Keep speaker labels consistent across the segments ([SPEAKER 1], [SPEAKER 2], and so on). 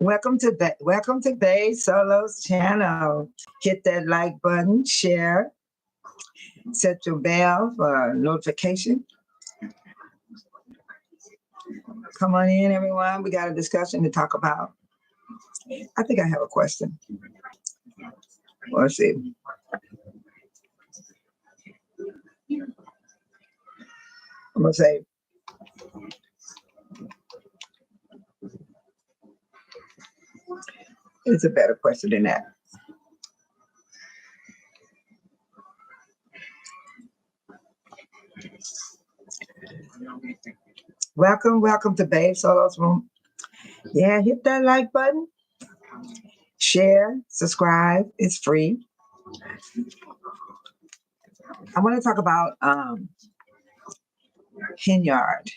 [SPEAKER 1] Welcome to Bay Solo's channel. Hit that like button, share, set your bell for notification. Come on in, everyone. We got a discussion to talk about. I think I have a question. Let's see. I'm gonna say, it's a better question than that. Welcome to Babe Solo's room. Yeah, hit that like button, share, subscribe. It's free. I want to talk about hen yard.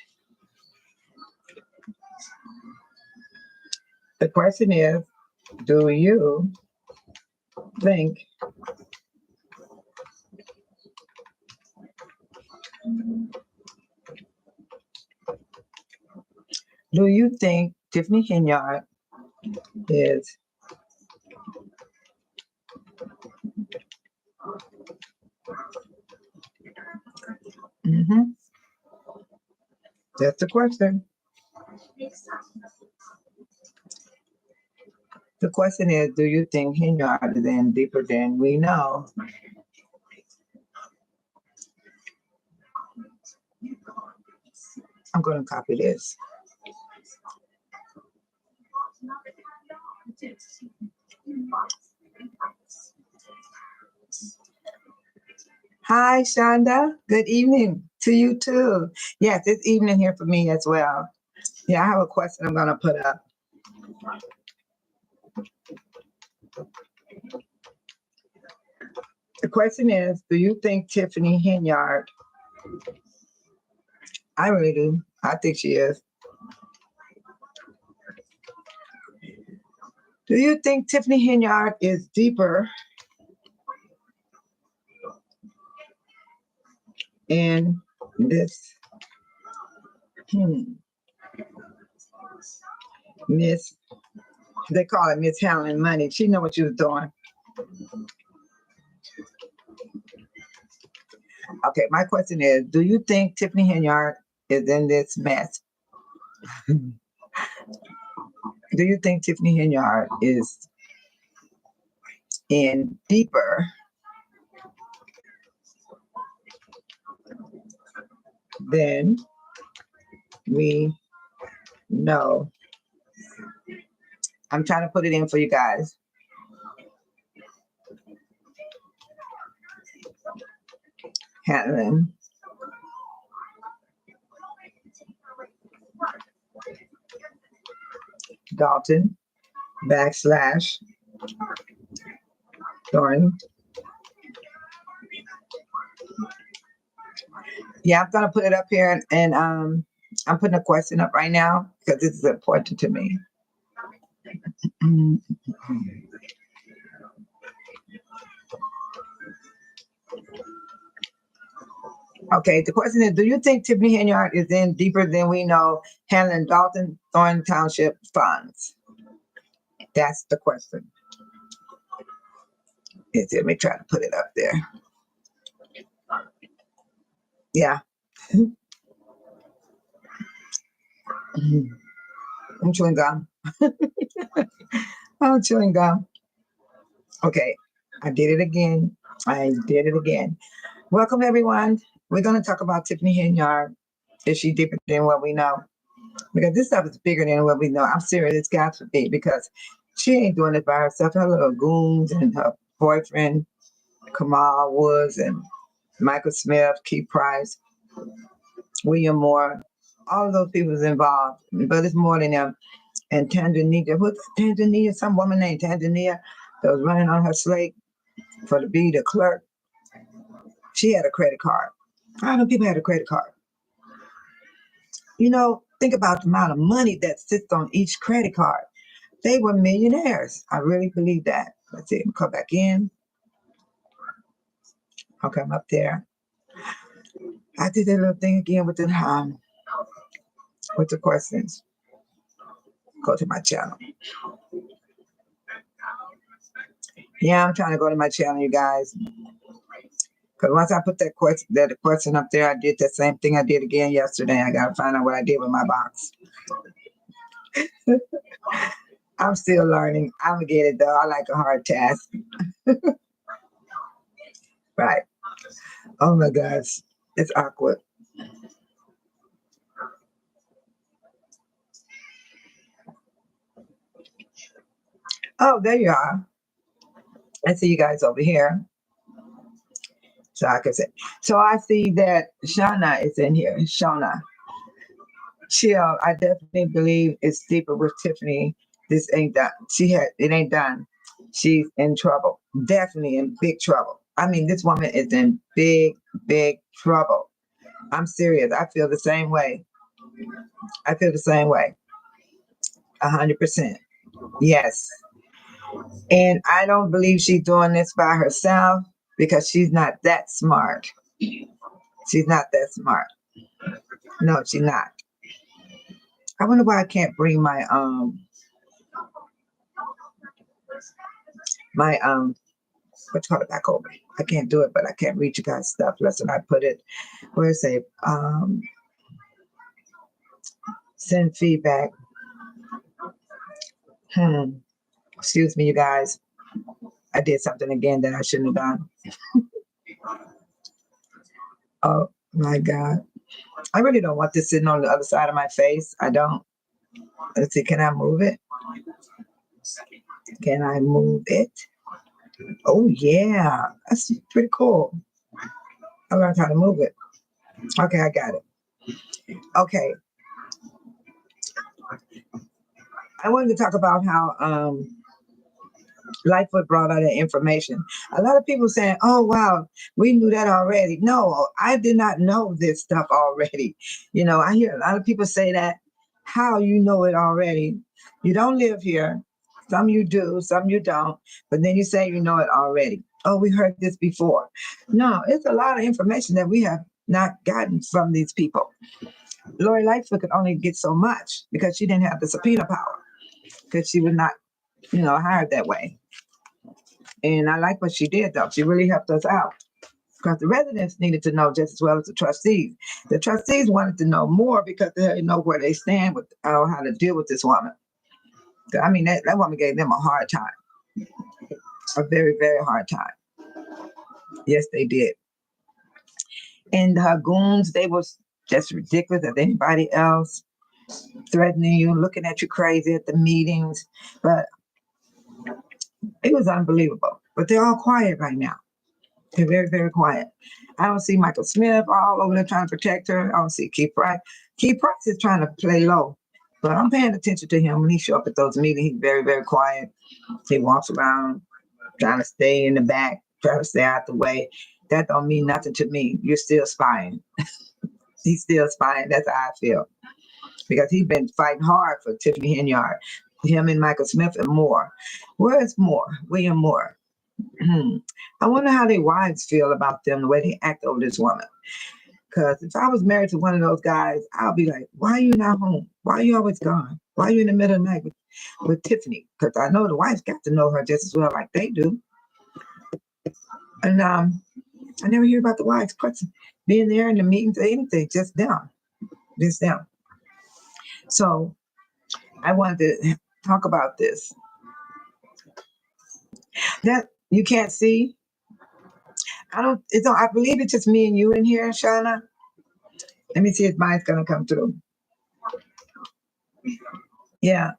[SPEAKER 1] The question is, do you think Tiffany Henyard is That's the question. The question is, do you think Henyard is in deeper than we know? I'm going to copy this. Hi, Shonda. Good evening to you too. Yes, it's evening here for me as well. Yeah, I have a question I'm going to put up. The question is, do you think Tiffany Henyard? I really do. I think she is. Do you think Tiffany Henyard is deeper in this Miss, they call it Miss Handling Money. She know what she was doing. Okay, my question is, do you think Tiffany Henyard is in this mess? Do you think Tiffany Henyard is in deeper than we know? I'm trying to put it in for you guys. Handling Dolton / Thornton. Yeah, I'm gonna put it up here, and I'm putting a question up right now because this is important to me. Okay, the question is, do you think Tiffany Henyard is in deeper than we know handling Dolton, Thornton Township funds? That's the question. Let me try to put it up there. Yeah. I'm chewing gum. I'm chewing gum. Okay, I did it again. Welcome, everyone. We're going to talk about Tiffany Henyard. Is she deeper than what we know? Because this stuff is bigger than what we know. I'm serious. It's got to be, because she ain't doing it by herself. Her little goons and her boyfriend, Kamal Woods, and Michael Smith, Keith Price, William Moore, all of those people is involved. But it's more than them. And Tanzania, what's Tanzania? Some woman named Tanzania that was running on her slate to be the clerk. She had a credit card. How many people had a credit card? You know, think about the amount of money that sits on each credit card. They were millionaires. I really believe that. Let's see, come back in. Okay, I'm up there. I did that little thing again with the questions. Go to my channel. Yeah, I'm trying to go to my channel, you guys. Because once I put that question up there, I did the same thing I did again yesterday. I got to find out what I did with my box. I'm still learning. I'm going to get it, though. I like a hard task. Right. Oh, my gosh. It's awkward. Oh, there you are. I see you guys over here. So I can say. So I see that Shauna is in here. Shauna. Chill. I definitely believe it's deeper with Tiffany. This ain't done. It ain't done. She's in trouble. Definitely in big trouble. I mean, this woman is in big, big trouble. I'm serious. I feel the same way. I feel the same way. 100%. Yes. And I don't believe she's doing this by herself because she's not that smart. She's not that smart. No, she's not. I wonder why I can't bring my what you call it back over. I can't do it, but I can't read you guys stuff. Listen, I put it where it say send feedback. Excuse me, you guys. I did something again that I shouldn't have done. Oh my God. I really don't want this sitting on the other side of my face. I don't. Let's see, can I move it? Can I move it? Oh yeah. That's pretty cool. I learned how to move it. Okay, I got it. Okay. I wanted to talk about how Lightfoot brought out that information. A lot of people saying, "Oh wow, we knew that already." No, I did not know this stuff already. I hear a lot of people say that. How you know it already? You don't live here. Some you do, some you don't. But then you say you know it already. Oh, we heard this before. No, it's a lot of information that we have not gotten from these people. Lori Lightfoot could only get so much because she didn't have the subpoena power because she was not, hired that way. And I like what she did, though. She really helped us out because the residents needed to know just as well as the trustees. The trustees wanted to know more because they didn't know where they stand with how to deal with this woman. I mean, that woman gave them a hard time, a very, very hard time. Yes, they did. And her goons, they was just ridiculous as anybody else, threatening you, looking at you crazy at the meetings. But it was unbelievable. But they're all quiet right now. They're very, very quiet. I don't see Michael Smith all over there trying to protect her. I don't see Keith Price. Keith Price is trying to play low, but I'm paying attention to him when he show up at those meetings. He's very, very quiet. He walks around trying to stay in the back, trying to stay out the way. That don't mean nothing to me. You're still spying. He's still spying. That's how I feel. Because he's been fighting hard for Tiffany Henyard, him and Michael Smith and Moore. Where is Moore? William Moore. I wonder how their wives feel about them, the way they act over this woman. Because if I was married to one of those guys, I'll be like, why are you not home? Why are you always gone? Why are you in the middle of the night with Tiffany? Because I know the wives got to know her just as well like they do. And I never hear about the wives being there in the meetings or anything, just them. Just them. So I wanted to talk about this. That you can't see. I believe it's just me and you in here, Shauna. Let me see if mine's gonna come through. Yeah.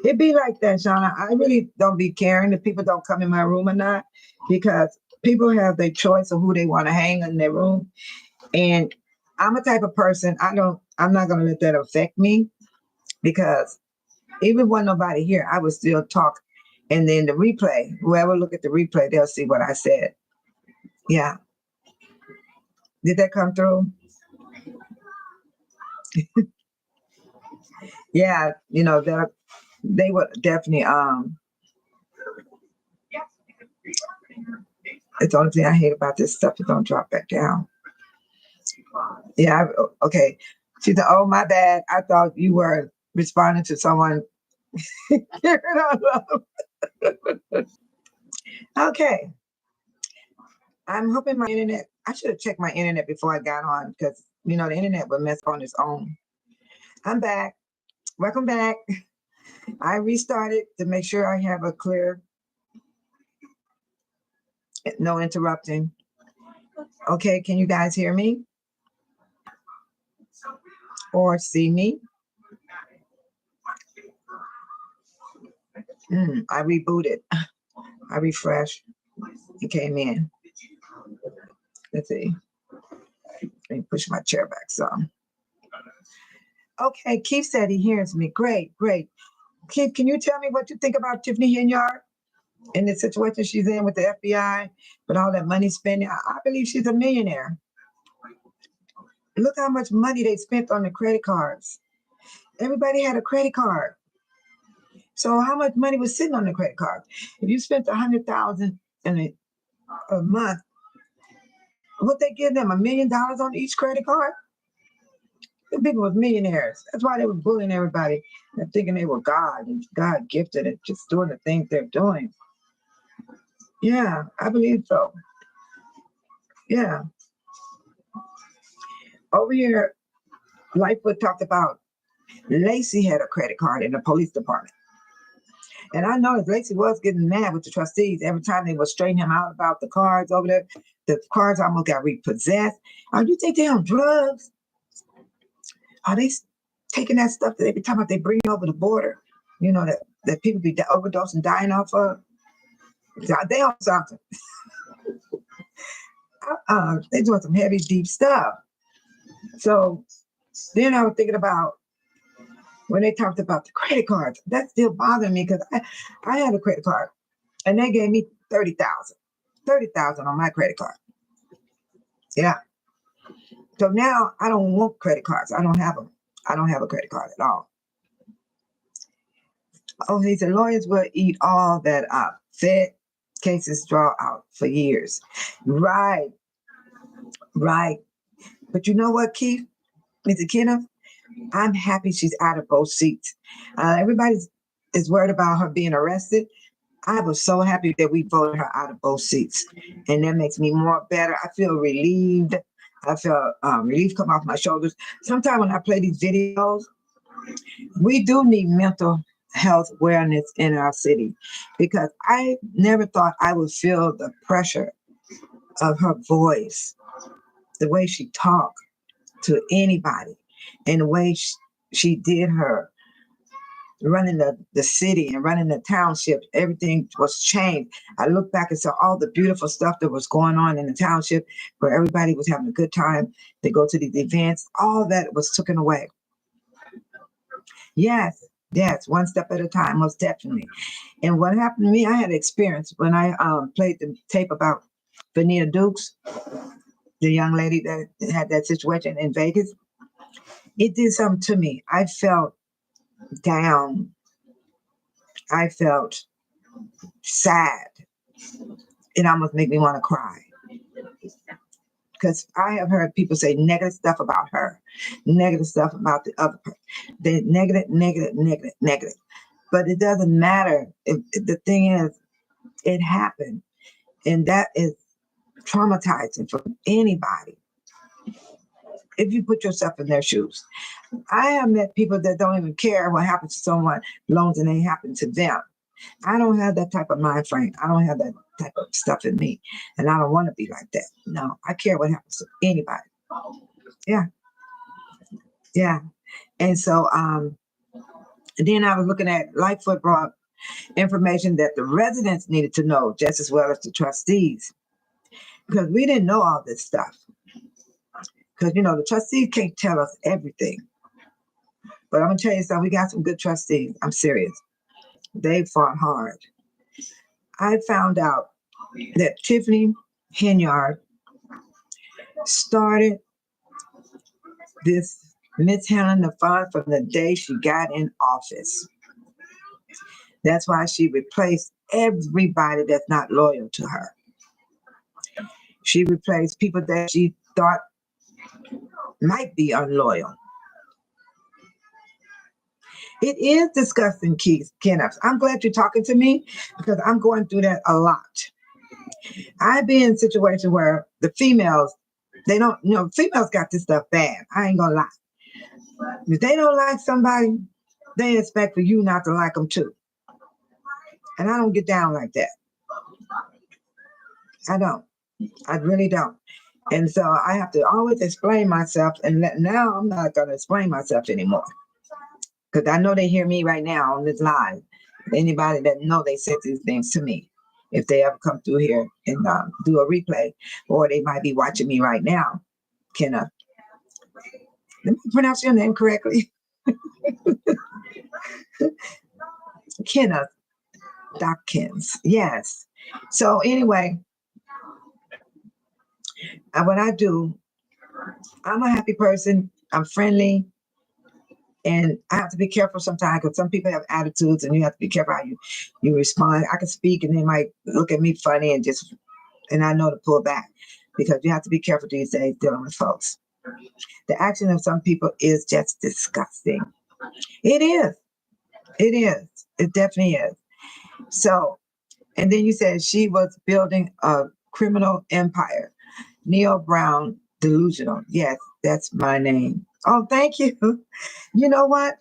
[SPEAKER 1] It be like that, Shauna. I really don't be caring if people don't come in my room or not, because people have their choice of who they want to hang in their room. And I'm a type of person, I'm not gonna let that affect me, because even when nobody here, I would still talk. And then the replay, whoever look at the replay, they'll see what I said. Yeah. Did that come through? Yeah, they would definitely it's the only thing I hate about this stuff, it don't drop back down. Yeah, okay. She said, oh my bad. I thought you were responding to someone. Okay. I'm hoping my internet, I should have checked my internet before I got on because, the internet would mess on its own. I'm back. Welcome back. I restarted to make sure I have a clear, no interrupting. Okay, can you guys hear me or see me? I rebooted. I refreshed. It came in. Let's see. Let me push my chair back some. Okay, Keith said he hears me. Great, great. Keith, can you tell me what you think about Tiffany Henyard and the situation she's in with the FBI, with all that money spending? I believe she's a millionaire. Look how much money they spent on the credit cards. Everybody had a credit card. So how much money was sitting on the credit card? If you spent $100,000 in a month, would they give them $1 million on each credit card? The people was millionaires. That's why they were bullying everybody and thinking they were God and God gifted and just doing the things they're doing. Yeah, I believe so. Yeah. Over here, Lightfoot talked about Lacey had a credit card in the police department. And I noticed Lacey was getting mad with the trustees every time they would straighten him out about the cards over there. The cards almost got repossessed. Oh, you think they're on drugs? Are they taking that stuff that they be talking about they bring over the border? That people be overdosing, dying off of? They on something. They doing some heavy, deep stuff. So then I was thinking about when they talked about the credit cards. That still bothered me because I had a credit card and they gave me $30,000 on my credit card. Yeah. So now I don't want credit cards. I don't have them. I don't have a credit card at all. Oh, he said lawyers will eat all that up. Fed cases draw out for years. Right. But you know what, Keith? Mr. Kenneth? I'm happy she's out of both seats. Everybody is worried about her being arrested. I was so happy that we voted her out of both seats. And that makes me more better. I feel relieved. I feel relief come off my shoulders. Sometimes when I play these videos, we do need mental health awareness in our city because I never thought I would feel the pressure of her voice, the way she talked to anybody, and the way she did her running the city and running the township. Everything was changed. I look back and saw all the beautiful stuff that was going on in the township where everybody was having a good time. They go to these events. All that was taken away. Yes, one step at a time, most definitely. And what happened to me, I had experience when I played the tape about Vanita Dukes, the young lady that had that situation in Vegas. It did something to me. I felt down. I felt sad. It almost made me want to cry. Because I have heard people say negative stuff about her, negative stuff about the other person. They negative. But it doesn't matter. The thing is, it happened. And that is traumatizing for anybody. If you put yourself in their shoes. I have met people that don't even care what happens to someone, long as it ain't happened to them. I don't have that type of mind frame. I don't have that type of stuff in me. And I don't want to be like that. No, I care what happens to anybody. Yeah. And so then I was looking at Lightfoot brought information that the residents needed to know just as well as the trustees. Because we didn't know all this stuff. Because, the trustees can't tell us everything. But I'm going to tell you something. We got some good trustees. I'm serious. They fought hard. I found out that Tiffany Henyard started this mishandling the fund from the day she got in office. That's why she replaced everybody that's not loyal to her. She replaced people that she thought might be unloyal. It is disgusting, Keith Kenneth. I'm glad you're talking to me because I'm going through that a lot. I've been in situations where the females, they don't, females got this stuff bad. I ain't gonna lie. If they don't like somebody, they expect for you not to like them too. And I don't get down like that. I don't. I really don't. And so I have to always explain myself. And now I'm not going to explain myself anymore. Because I know they hear me right now on this live. Anybody that know they said these things to me. If they ever come through here and do a replay, or they might be watching me right now. Kenneth, let me pronounce your name correctly. Kenneth Dawkins. Yes. So anyway, what I do, I'm a happy person. I'm friendly. And I have to be careful sometimes because some people have attitudes and you have to be careful how you respond. I can speak and they might look at me funny and I know to pull back because you have to be careful these days dealing with folks. The action of some people is just disgusting. It is. It is. It definitely is. So, and then you said she was building a criminal empire. Neil Brown, delusional. Yes, that's my name. Oh, thank you. You know what?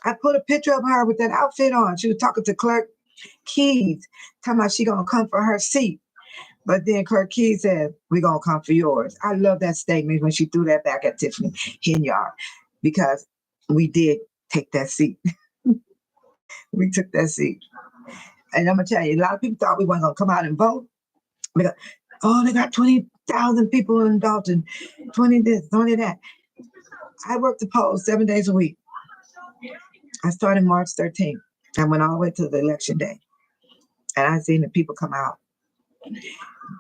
[SPEAKER 1] I put a picture of her with that outfit on. She was talking to Clerk Keys, talking about she gonna come for her seat. But then Clerk Keys said, we're gonna come for yours. I love that statement when she threw that back at Tiffany Henyard because we did take that seat. We took that seat. And I'm gonna tell you, a lot of people thought we weren't gonna come out and vote. Because, oh, they got 20,000 people in Dolton, 20 this, 20 that. I worked the polls 7 days a week. I started March 13th. I went all the way to the election day. And I seen the people come out.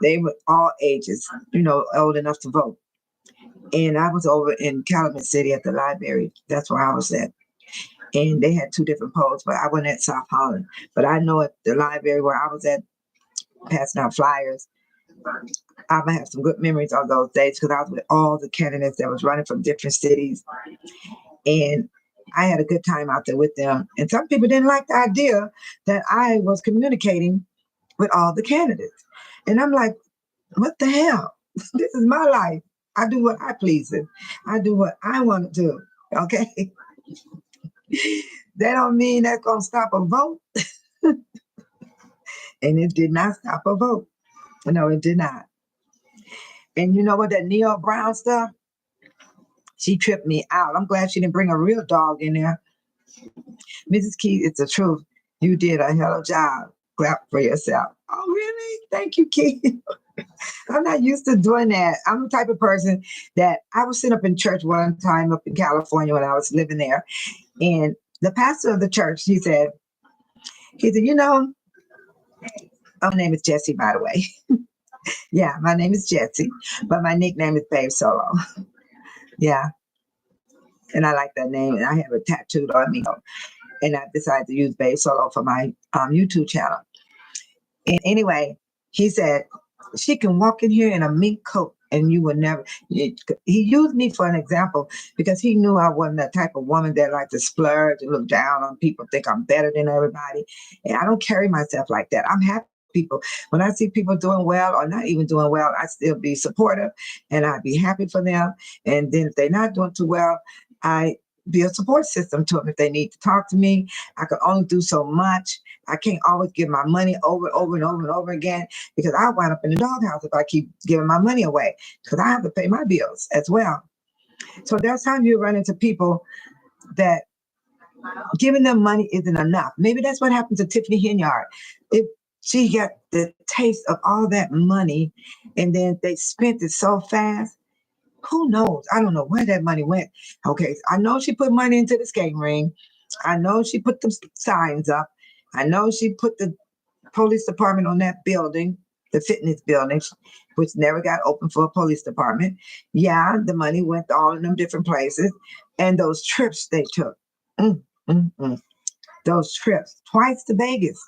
[SPEAKER 1] They were all ages, old enough to vote. And I was over in Calumet City at the library. That's where I was at. And they had two different polls, but I went at South Holland. But I know at the library where I was at, passing out flyers, I'm gonna have some good memories of those days because I was with all the candidates that was running from different cities. And I had a good time out there with them. And some people didn't like the idea that I was communicating with all the candidates. And I'm like, what the hell? This is my life. I do what I please in. I do what I want to do. Okay. That don't mean that's gonna stop a vote. And it did not stop a vote. No, it did not. And you know what, that Neil Brown stuff, she tripped me out. I'm glad she didn't bring a real dog in there. Mrs. Keith, it's the truth. You did a hell of a job. Clap for yourself. Oh, really? Thank you, Keith. I'm not used to doing that. I'm the type of person that I was sitting up in church one time up in California when I was living there. And the pastor of the church, he said, my name is Jessie, by the way. Yeah, my name is Jessie, but my nickname is Babe Solo. Yeah. And I like that name, and I have it tattooed on me. And I decided to use Babe Solo for my YouTube channel. And anyway, he said, she can walk in here in a mink coat and you would never. He used me for an example because he knew I wasn't that type of woman that liked to splurge and look down on people, think I'm better than everybody. And I don't carry myself like that. I'm happy. People, when I see people doing well or not even doing well, I still be supportive and I'd be happy for them. And then if they're not doing too well, I be a support system to them. If they need to talk to me, I can only do so much. I can't always give my money over and over and over and over again because I wind up in the doghouse if I keep giving my money away because I have to pay my bills as well. So there's times you run into people that giving them money isn't enough. Maybe that's what happened to Tiffany Henyard. If she got the taste of all that money and then they spent it so fast, who knows? I don't know where that money went. Okay, I know she put money into the skating ring. I know she put the signs up. I know she put the police department on that building, the fitness building, which never got open for a police department. Yeah, the money went all in them different places. And those trips they took. Those trips, twice to Vegas.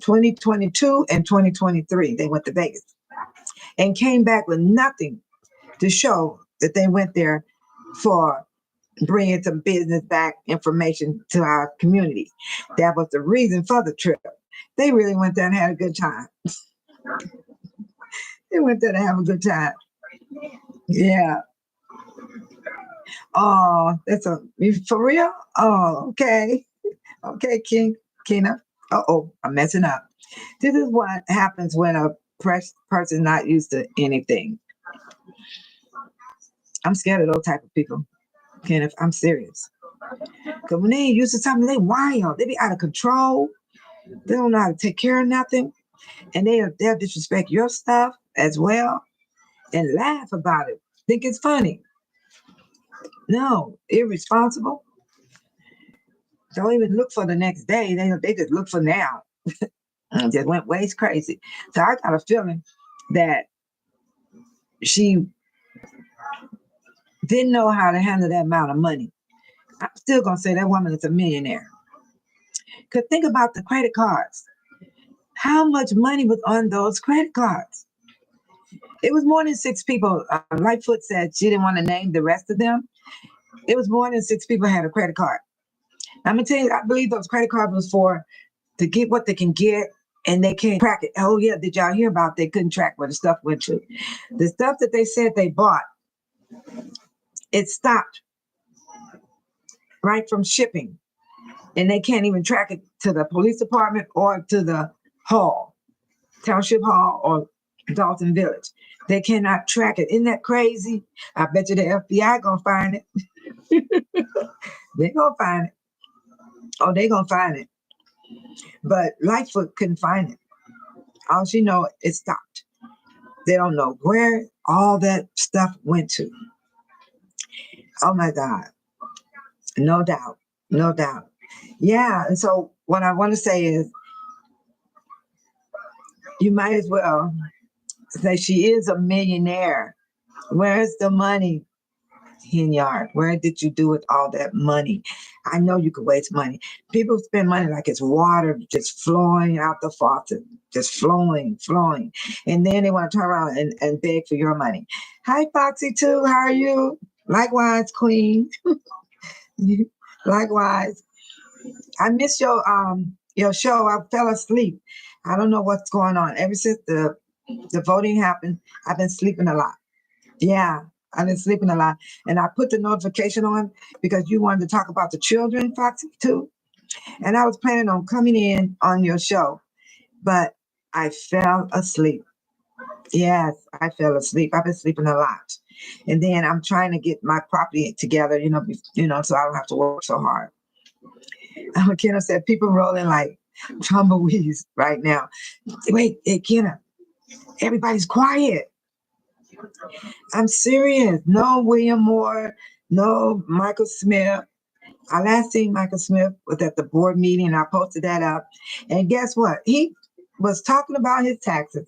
[SPEAKER 1] 2022 and 2023, they went to Vegas and came back with nothing to show that they went there for bringing some business back information to our community. That was the reason for the trip. They really went there and had a good time. They went there to have a good time. Yeah. Oh, that's a for real? Oh, okay. Okay, Kina. Uh-oh, I'm messing up. This is what happens when a person not used to anything. I'm scared of those type of people, Kenneth. I'm serious. Because when they ain't used to something, they wild. They be out of control. They don't know how to take care of nothing. And they'll disrespect your stuff as well and laugh about it. Think it's funny. No, irresponsible. Don't even look for the next day. They just look for now. And just went ways crazy. So I got a feeling that she didn't know how to handle that amount of money. I'm still gonna say that woman is a millionaire. Cause think about the credit cards. How much money was on those credit cards? It was more than six people. Lightfoot said she didn't want to name the rest of them. It was more than six people had a credit card. I'm gonna tell you, I believe those credit cards was for to get what they can get, and they can't track it. Oh yeah, did y'all hear about they couldn't track where the stuff went to? The stuff that they said they bought, it stopped right from shipping, and they can't even track it to the police department or to the hall, Township Hall or Dolton Village. They cannot track it. Isn't that crazy? I bet you the FBI gonna find it. They gonna find it. Oh, they gonna find it. But Lightfoot couldn't find it. All she know it stopped. They don't know where all that stuff went to. Oh my God. No doubt. No doubt. Yeah. And so what I want to say is you might as well say she is a millionaire. Where's the money, Henyard? Where did you do with all that money? I know you could waste money. People spend money like it's water just flowing out the faucet, just flowing, flowing. And then they want to turn around and beg for your money. Hi, Foxy, too. How are you? Likewise, Queen. Likewise. I missed your show. I fell asleep. I don't know what's going on. Ever since the voting happened, I've been sleeping a lot. Yeah, I've been sleeping a lot. And I put the notification on because you wanted to talk about the children, Foxy, too. And I was planning on coming in on your show, but I fell asleep. Yes, I fell asleep. I've been sleeping a lot. And then I'm trying to get my property together, so I don't have to work so hard. Kenna said people rolling like tumbleweeds right now. Wait, hey, Kenna, everybody's quiet. I'm serious. No William Moore, no Michael Smith. I last seen Michael Smith was at the board meeting, and I posted that up. And guess what? He was talking about his taxes,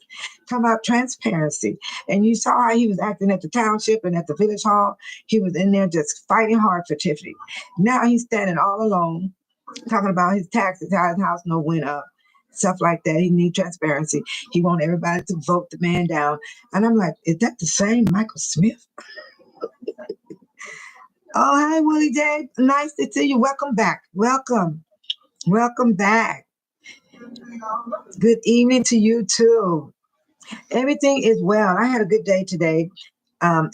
[SPEAKER 1] talking about transparency. And you saw how he was acting at the township and at the village hall. He was in there just fighting hard for Tiffany. Now he's standing all alone, talking about his taxes, how his house no went up, stuff like that. He need transparency. He want everybody to vote the man down. And I'm like, is that the same Michael Smith? Oh, hi, Willie J. Nice to see you. Welcome back. Welcome. Welcome back. Good evening to you too. Everything is well. I had a good day today.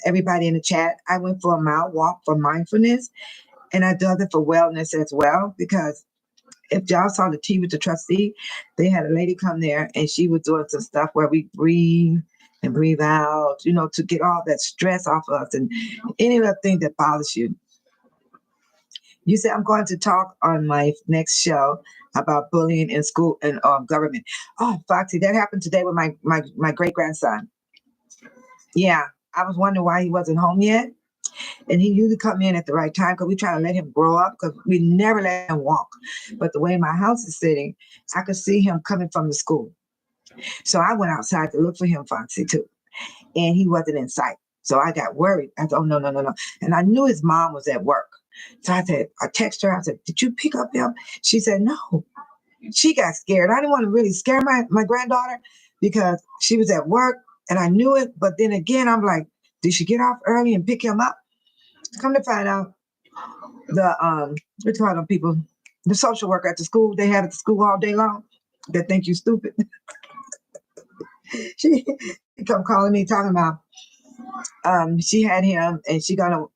[SPEAKER 1] Everybody in the chat, I went for a mile walk for mindfulness, and I did it for wellness as well, because if y'all saw the tea with the trustee, they had a lady come there and she was doing some stuff where we breathe and breathe out, to get all that stress off of us and any other thing that bothers you. You said I'm going to talk on my next show about bullying in school and government. Oh, Foxy, that happened today with my great grandson. Yeah, I was wondering why he wasn't home yet. And he usually come in at the right time because we try to let him grow up, because we never let him walk. But the way my house is sitting, I could see him coming from the school. So I went outside to look for him, Foxy, too. And he wasn't in sight. So I got worried. I thought, oh, no. And I knew his mom was at work. So I texted her. I said, did you pick up him? She said, no. She got scared. I didn't want to really scare my granddaughter because she was at work and I knew it. But then again, I'm like, did she get off early and pick him up? Come to find out, the people, the social worker at the school, they have at the school all day long that think you stupid. she come calling me talking about she had him and she gonna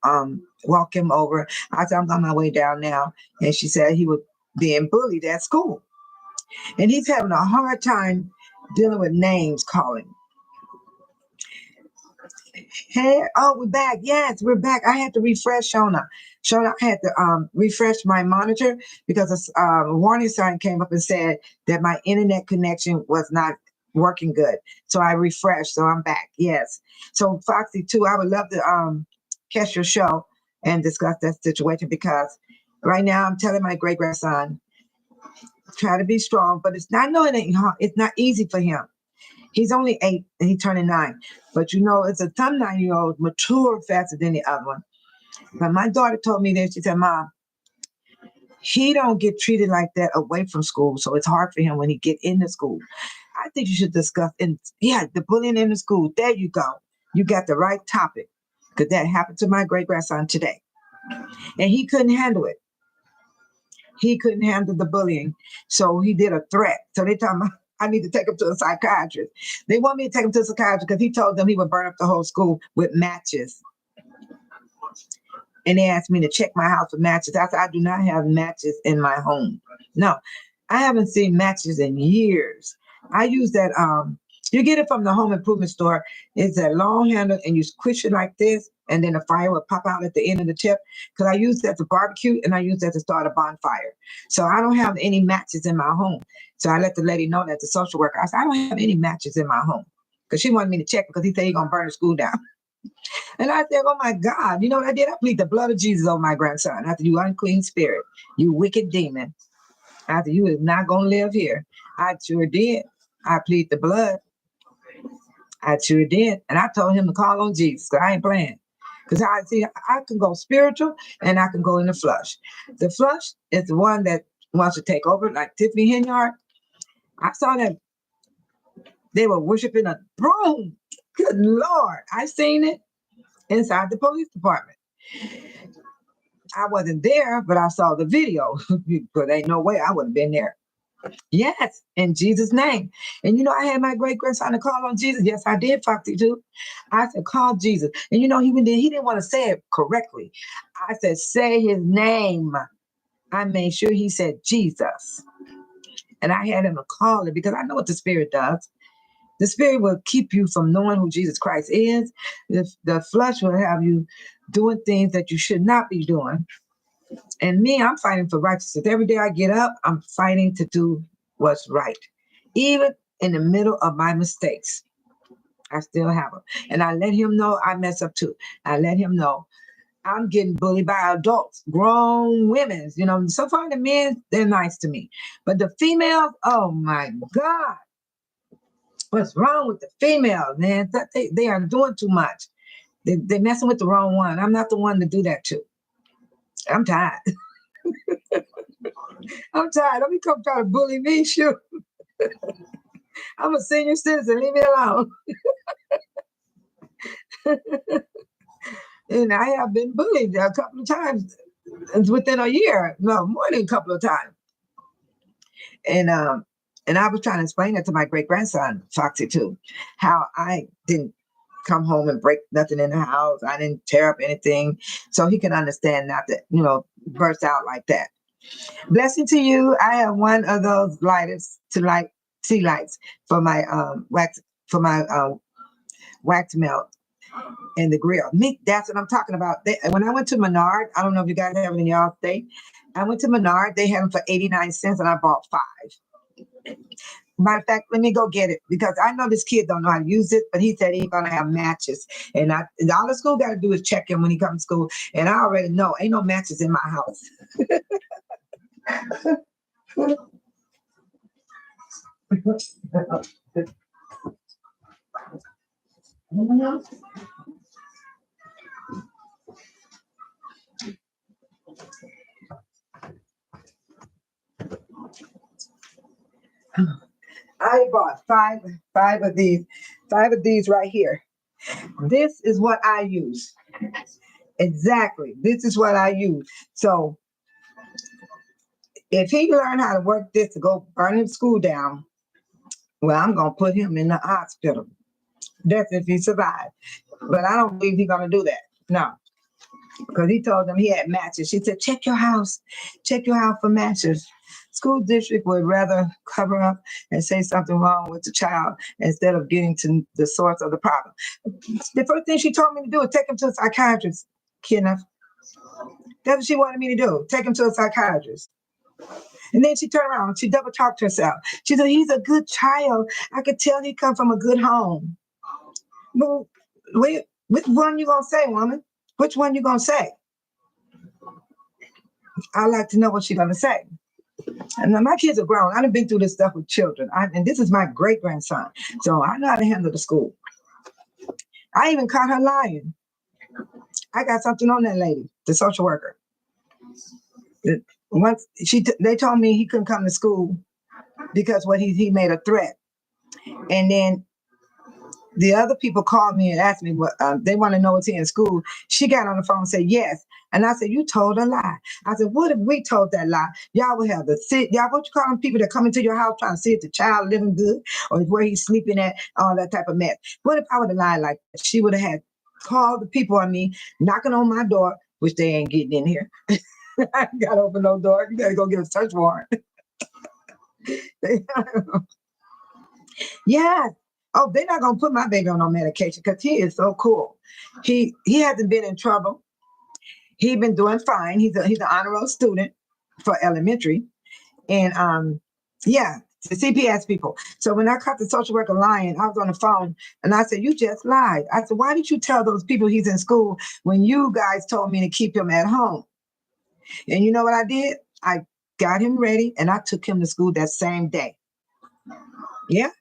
[SPEAKER 1] walk him over. I said, I'm on my way down now. And she said he was being bullied at school. And he's having a hard time dealing with names calling. Hey, oh, we're back. Yes, we're back. I had to refresh Shona. Shona, I had to refresh my monitor because a warning sign came up and said that my internet connection was not working good. So I refreshed. So I'm back. Yes. So Foxy too, I would love to catch your show and discuss that situation because right now I'm telling my great grandson, try to be strong, but it's not. No, it ain't hard. It's not easy for him. He's only 8 and he's turning 9. But you know, it's some 9-year-olds mature faster than the other one. But my daughter told me that she said, Mom, he don't get treated like that away from school. So it's hard for him when he get into school. I think you should discuss the bullying in the school. There you go. You got the right topic. Because that happened to my great grandson today. And he couldn't handle it. He couldn't handle the bullying. So he did a threat. So they told me I need to take him to a psychiatrist. They want me to take him to a psychiatrist because he told them he would burn up the whole school with matches. And they asked me to check my house for matches. I said, I do not have matches in my home. No, I haven't seen matches in years. I use that, you get it from the home improvement store. It's that long handle and you squish it like this and then the fire will pop out at the end of the tip. Because I use that to barbecue and I use that to start a bonfire. So I don't have any matches in my home. So I let the lady know that, the social worker. I said, I don't have any matches in my home. Because she wanted me to check because he said he's going to burn the school down. And I said, oh my God, you know what I did? I plead the blood of Jesus over my grandson. I said, you unclean spirit, you wicked demon. I said, you is not going to live here. I sure did. I plead the blood. I sure did. And I told him to call on Jesus. So I ain't playing. Because I can go spiritual and I can go in the flush. The flush is the one that wants to take over, like Tiffany Henyard. I saw that they were worshiping a broom. Good Lord. I seen it inside the police department. I wasn't there, but I saw the video. But ain't no way I would have been there. Yes, in Jesus' name. And you know, I had my great grandson to call on Jesus. Yes, I did, Foxy, too. I said, call Jesus. And you know, he didn't want to say it correctly. I said, say his name. I made sure he said Jesus. And I had him to call it because I know what the Spirit does. The Spirit will keep you from knowing who Jesus Christ is. The flesh will have you doing things that you should not be doing. And me, I'm fighting for righteousness. Every day I get up, I'm fighting to do what's right. Even in the middle of my mistakes, I still have them. And I let him know I mess up too. I let him know I'm getting bullied by adults, grown women. You know, so far the men, they're nice to me. But the females, oh my God. What's wrong with the females, man? They are doing too much. They're messing with the wrong one. I'm not the one to do that to. I'm tired. I'm tired. Don't be come try to bully me, shoot. I'm a senior citizen. Leave me alone. And I have been bullied a couple of times within a year. No, more than a couple of times. And I was trying to explain that to my great grandson, Foxy, too, how I didn't come home and break nothing in the house. I didn't tear up anything. So he can understand not to, burst out like that. Blessing to you. I have one of those lighters to light tea lights for my wax melt in the grill. That's what I'm talking about. When I went to Menard, I don't know if you guys have it in your state. I went to Menard. They had them for 89 cents, and I bought 5. Matter of fact, let me go get it because I know this kid don't know how to use it, but he said he's gonna have matches. And all the school got to do is check him when he comes to school. And I already know ain't no matches in my house. I bought five of these right here. This is what I use. Exactly. This is what I use. So if he learned how to work this to go burn his school down, Well, I'm gonna put him in the hospital. That's if he survived. But I don't believe he's gonna do that. No, because he told them he had matches. She said, check your house for matches. School district would rather cover up and say something wrong with the child instead of getting to the source of the problem. The first thing she told me to do was take him to a psychiatrist, Kenneth. That's what she wanted me to do, take him to a psychiatrist. And then she turned around, she double talked herself. She said, he's a good child. I could tell he come from a good home. Well, wait, which one you gonna say, woman? Which one you gonna say? I'd like to know what she's gonna say. And now my kids are grown. I've been through this stuff with children. And this is my great grandson. So I know how to handle the school. I even caught her lying. I got something on that lady, the social worker. Once they told me he couldn't come to school because he made a threat. And then the other people called me and asked me what they want to know what's he in school. She got on the phone and said yes. And I said, you told a lie. I said, what if we told that lie? Y'all would have y'all, what you call them people that come into your house trying to see if the child living good or where he's sleeping at, all that type of mess. What if I would have lied like that? She would have had called the people on me, knocking on my door, which they ain't getting in here. I got to open no door. You got to go get a search warrant. Yeah. Oh, they're not gonna put my baby on no medication because he is so cool. He hasn't been in trouble. He's been doing fine. He's an honor roll student for elementary, and yeah, the CPS people. So when I caught the social worker lying, I was on the phone and I said, "You just lied." I said, "Why did you tell those people he's in school when you guys told me to keep him at home?" And you know what I did? I got him ready and I took him to school that same day. Yeah.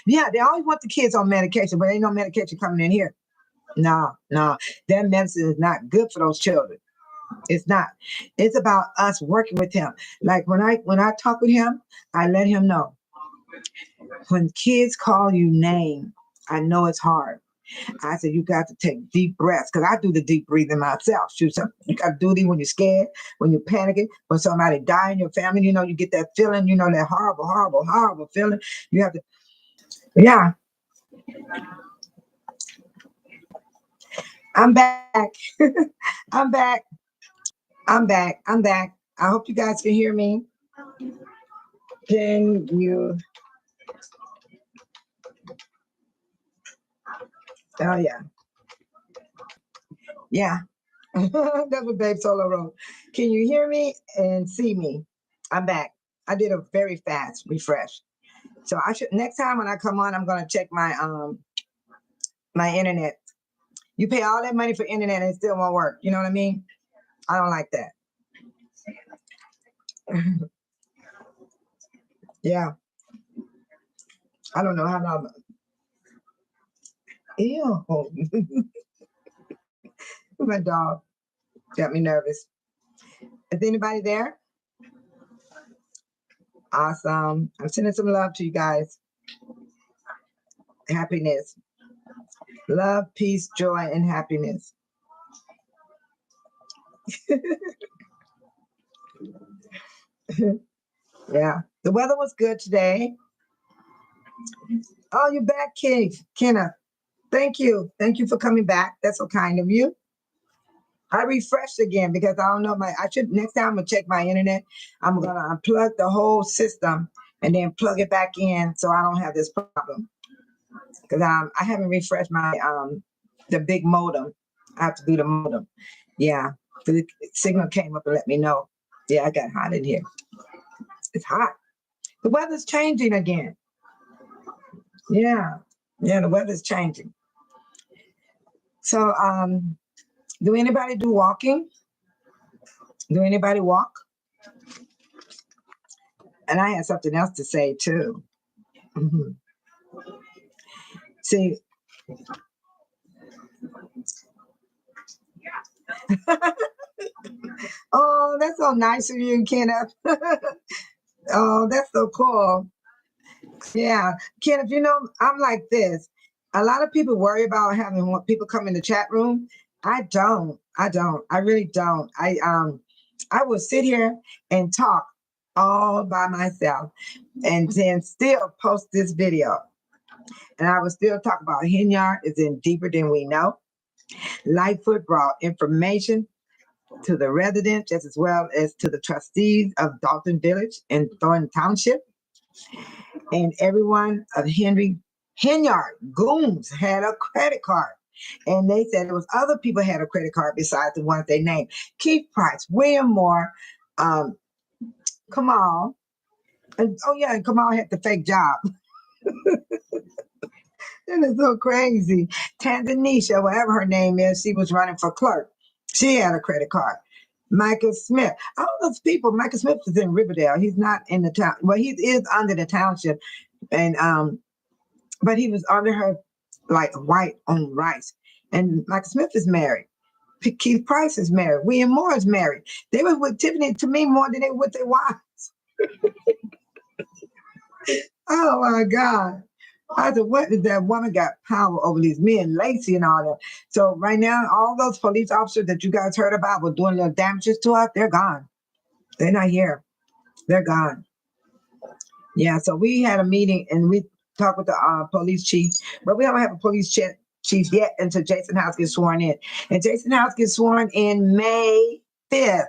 [SPEAKER 1] Yeah, they always want the kids on medication, but ain't no medication coming in here. No, that medicine is not good for those children. It's not. It's about us working with him. Like when I talk with him, I let him know when kids call you name, I know it's hard. I said, you got to take deep breaths because I do the deep breathing myself. You got to do it when you're scared, when you're panicking, when somebody die in your family, you get that feeling, that horrible, horrible, horrible feeling. You have to, yeah. I'm back. I'm back. I'm back. I'm back. I hope you guys can hear me. Can you? Oh, yeah. Yeah. That's what Babe Solo wrote. Can you hear me and see me? I'm back. I did a very fast refresh. So I should next time when I come on, I'm gonna check my internet. You pay all that money for internet and it still won't work. You know what I mean? I don't like that. Yeah. I don't know how long. Ew. My dog got me nervous. Is anybody there? Awesome. I'm sending some love to you guys. Happiness. Love, peace, joy, and happiness. Yeah. The weather was good today. Oh, you're back, Kenneth. Thank you. Thank you for coming back. That's so kind of you. I refreshed again because I don't know I should next time I'm gonna check my internet. I'm gonna unplug the whole system and then plug it back in so I don't have this problem. Because I haven't refreshed my the big modem. I have to do the modem. Yeah. The signal came up and let me know. Yeah, I got hot in here. It's hot. The weather's changing again. Yeah. Yeah, the weather's changing. So do anybody do walking? Do anybody walk? And I had something else to say too. Mm-hmm. See, oh, that's so nice of you, Kenneth. Oh, that's so cool. Yeah, Kenneth, I'm like this. A lot of people worry about having people come in the chat room. I don't. I really don't. I will sit here and talk all by myself and then still post this video. And I will still talk about Henyard is in deeper than we know. Lightfoot brought information to the residents just as well as to the trustees of Dolton Village and Thornton Township. And everyone of Henyard goons had a credit card. And they said it was other people had a credit card besides the ones they named. Keith Price, William Moore, Kamal. And Kamal had the fake job. That is so crazy. Tanzania, whatever her name is, she was running for clerk. She had a credit card. Michael Smith. All those people, Michael Smith is in Riverdale. He's not in the town. Well, he is under the township. And but he was under her like white on rice. And Michael Smith is married. Keith Price is married. William Moore is married. They were with Tiffany to me more than they were with their wives. Oh my God. I said, what is that woman got power over these men, Lacey and all that. So right now, all those police officers that you guys heard about were doing little damages to us, they're gone. They're not here. They're gone. Yeah, so we had a meeting and we talked with the police chief, but we don't have a police chief yet until Jason House gets sworn in. And Jason House gets sworn in May 5th.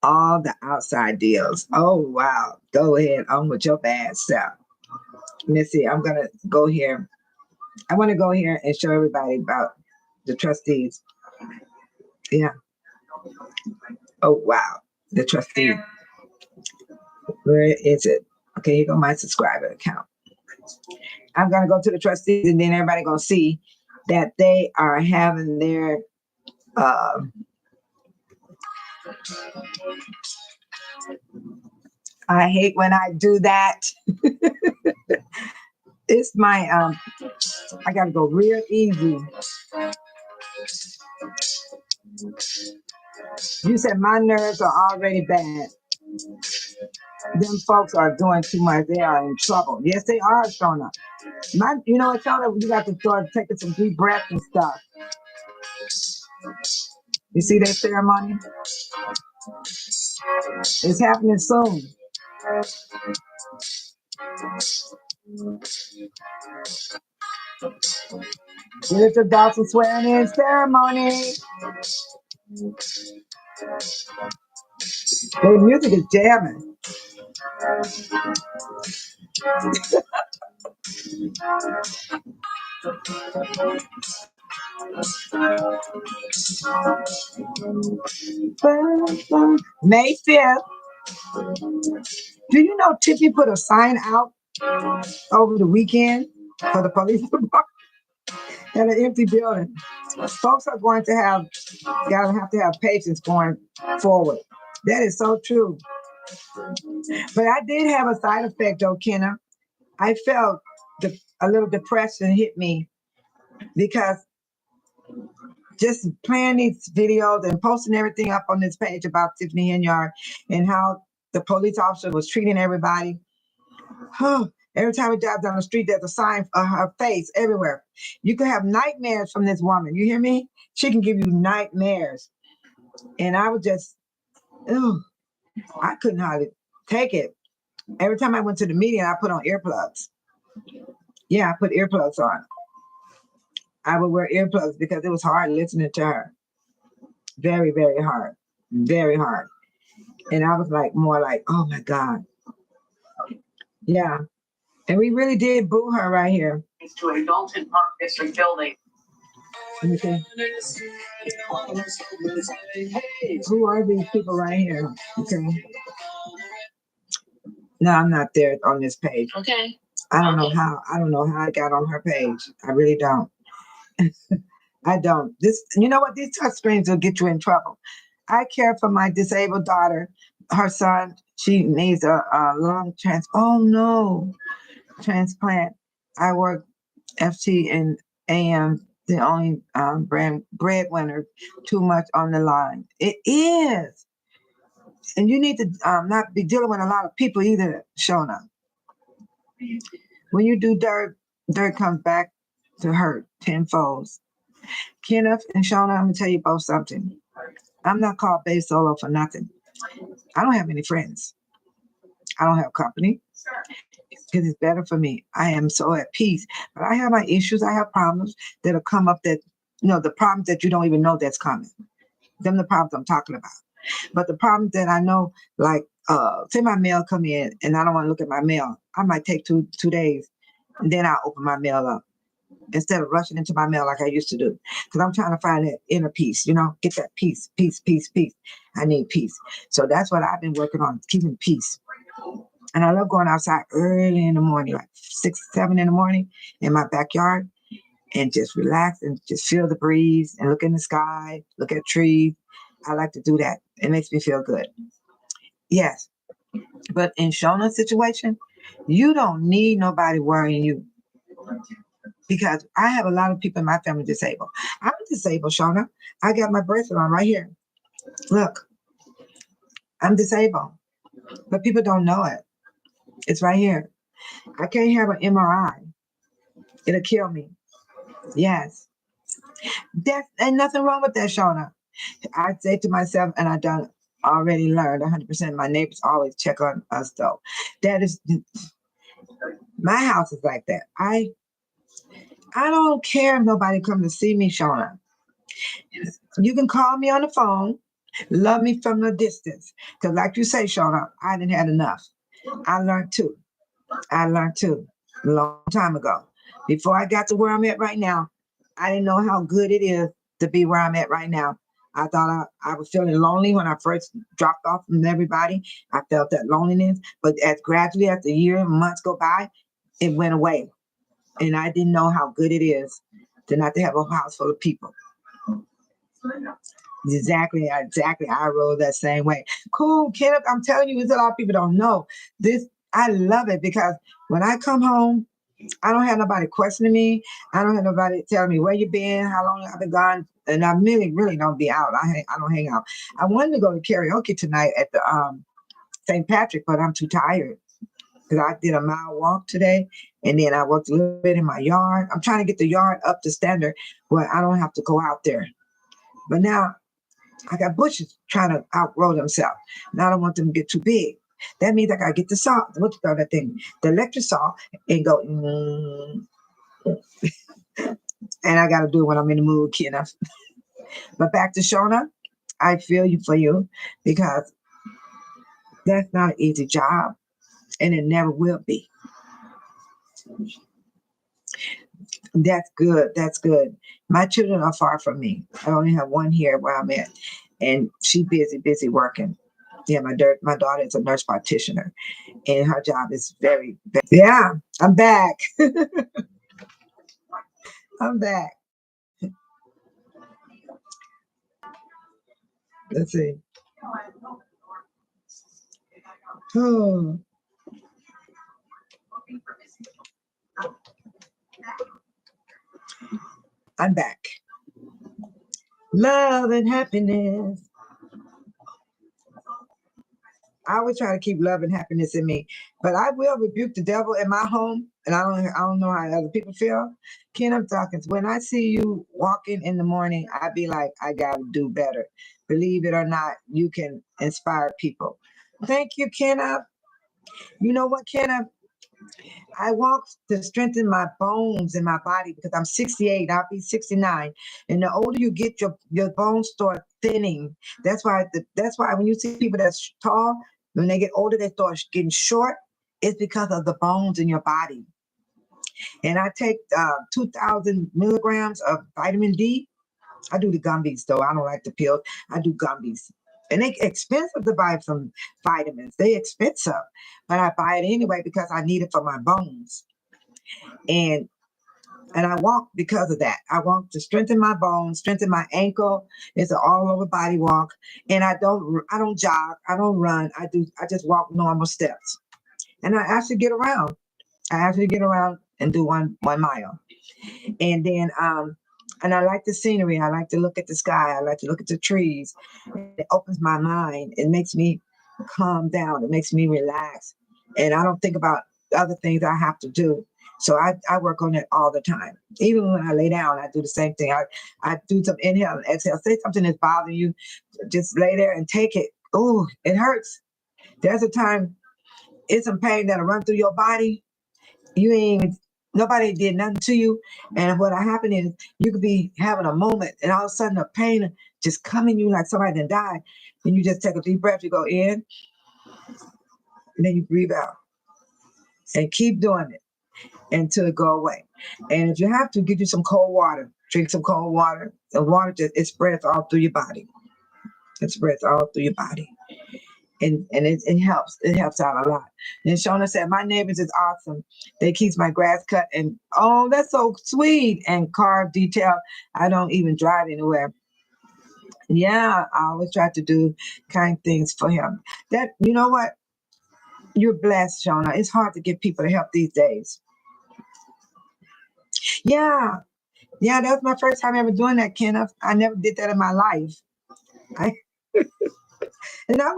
[SPEAKER 1] All the outside deals. Oh, wow. Go ahead on with your bad self. Let's see. I'm going to go here. I want to go here and show everybody about the trustees. Yeah. Oh, wow. The trustees. Where is it? Okay, here go my subscriber account. I'm going to go to the trustees and then everybody going to see that they are having their I hate when I do that. It's my I gotta go real easy. You said my nerves are already bad. Them folks are doing too much. They are in trouble. Yes, they are, Shona. You know what, Shona? You got to start taking some deep breaths and stuff. You see that ceremony? It's happening soon. Here's the Dolton swearing in ceremony. Their music is jamming. May 5th. Do you know Tiffany put a sign out over the weekend for the police department at an empty building? Folks are going to have to have patience going forward. That is so true. But I did have a side effect though, Kenna. I felt a little depression hit me because just playing these videos and posting everything up on this page about Tiffany Henyard and how the police officer was treating everybody. Every time we drive down the street, there's a sign of her face everywhere. You can have nightmares from this woman. You hear me? She can give you nightmares. And I was just, I couldn't hardly take it. Every time I went to the meeting, I put on earplugs. Yeah, I put earplugs on. I would wear earplugs because it was hard listening to her. Very, very hard. Very hard. And I was more like, oh my God. Yeah. And we really did boo her right here.
[SPEAKER 2] To a Dolton Park District building.
[SPEAKER 1] Okay. Who are these people right here? Okay. No, I'm not there on this page.
[SPEAKER 2] Okay.
[SPEAKER 1] I don't know how I got on her page. I really don't. I don't. You know what? These touch screens will get you in trouble. I care for my disabled daughter. Her son, she needs a lung transplant. I work FT and AM, the only breadwinner, too much on the line. It is. And you need to not be dealing with a lot of people either, Shona. When you do dirt comes back to hurt tenfold. Kenneth and Shona, I'm going to tell you both something. I'm not called Bay Solo for nothing. I don't have any friends. I don't have company because it's better for me. I am so at peace. But I have my issues. I have problems that'll come up that, the problems that you don't even know that's coming. Them the problems I'm talking about. But the problem that I know, like, say my mail come in and I don't want to look at my mail. I might take two days and then I'll open my mail up instead of rushing into my mail like I used to do. Because I'm trying to find that inner peace, get that peace, peace, peace, peace. I need peace. So that's what I've been working on, keeping peace. And I love going outside early in the morning, like 6, 7 in the morning in my backyard and just relax and just feel the breeze and look in the sky, look at trees. I like to do that. It makes me feel good. Yes. But in Shona's situation, you don't need nobody worrying you because I have a lot of people in my family disabled. I'm disabled, Shona. I got my bracelet on right here. Look, I'm disabled, but people don't know it. It's right here. I can't have an MRI. It'll kill me. Yes. That ain't nothing wrong with that, Shona. I say to myself, and I done already learned 100%. My neighbors always check on us, though. That is, my house is like that. I don't care if nobody come to see me, Shona. You can call me on the phone, love me from a distance. Because like you say, Shona, I didn't have enough. I learned too. A long time ago. Before I got to where I'm at right now, I didn't know how good it is to be where I'm at right now. I thought I was feeling lonely when I first dropped off from everybody. I felt that loneliness, but as gradually as the year and months go by, it went away. And I didn't know how good it is to not to have a house full of people. Exactly. I roll that same way. Cool, Kenneth. I'm telling you, it's a lot of people don't know this. I love it because when I come home, I don't have nobody questioning me. I don't have nobody telling me where you been, how long I've been gone, and I really don't be out. I don't hang out. I wanted to go to karaoke tonight at the St. Patrick, but I'm too tired because I did a mile walk today, and then I worked a little bit in my yard. I'm trying to get the yard up to standard where I don't have to go out there. But now I got bushes trying to outgrow themselves. Now I don't want them to get too big. That means I gotta get the saw, what you call that thing, the electric saw, and go. And I gotta do it when I'm in the mood, Kenneth. But back to Shona, I feel you for you because that's not an easy job, and it never will be. That's good. That's good. My children are far from me. I only have one here where I'm at, and she's busy working. Yeah, my daughter is a nurse practitioner, and her job is very. Yeah, I'm back. I'm back. Let's see. Oh, I'm back. Love and happiness. I always try to keep love and happiness in me, but I will rebuke the devil in my home, and I don't know how other people feel. Kenneth Dawkins, when I see you walking in the morning, I be like, I gotta do better. Believe it or not, you can inspire people. Thank you, Kenneth. You know what, Kenneth? I walk to strengthen my bones in my body because I'm 68. I'll be 69. And the older you get, your bones start thinning. That's why when you see people that's tall, when they get older, they start getting short. It's because of the bones in your body. And I take 2,000 milligrams of vitamin D. I do the gummies though. I don't like the pills. I do gummies. And they expensive to buy some vitamins. They expensive, but I buy it anyway because I need it for my bones. And I walk because of that. I walk to strengthen my bones, strengthen my ankle. It's an all over body walk. And I don't jog. I don't run. I just walk normal steps. And I actually get around. And do one mile. And then and I like the scenery. I like to look at the sky. I like to look at the trees. It opens my mind. It makes me calm down. It makes me relax. And I don't think about other things I have to do. So I work on it all the time. Even when I lay down, I do the same thing. I do some inhale and exhale. Say something that's bothering you, just lay there and take it. oh, it hurts. There's a time, it's some pain that'll run through your body. You ain't even, nobody did nothing to you. And what happened is you could be having a moment and all of a sudden the pain just coming you like somebody that died. And you just take a deep breath, you go in, and then you breathe out. And keep doing it until it go away. And if you have to, get you some cold water. Drink some cold water. The water just, it spreads all through your body. It spreads all through your body. And it helps. It helps out a lot. And Shona said, my neighbors is awesome. They keeps my grass cut. And oh, that's so sweet. And car detail. I don't even drive anywhere. Yeah, I always try to do kind things for him. That, you know what? You're blessed, Shona. It's hard to get people to help these days. Yeah. Yeah, that was my first time ever doing that, Kenneth. I never did that in my life. I and I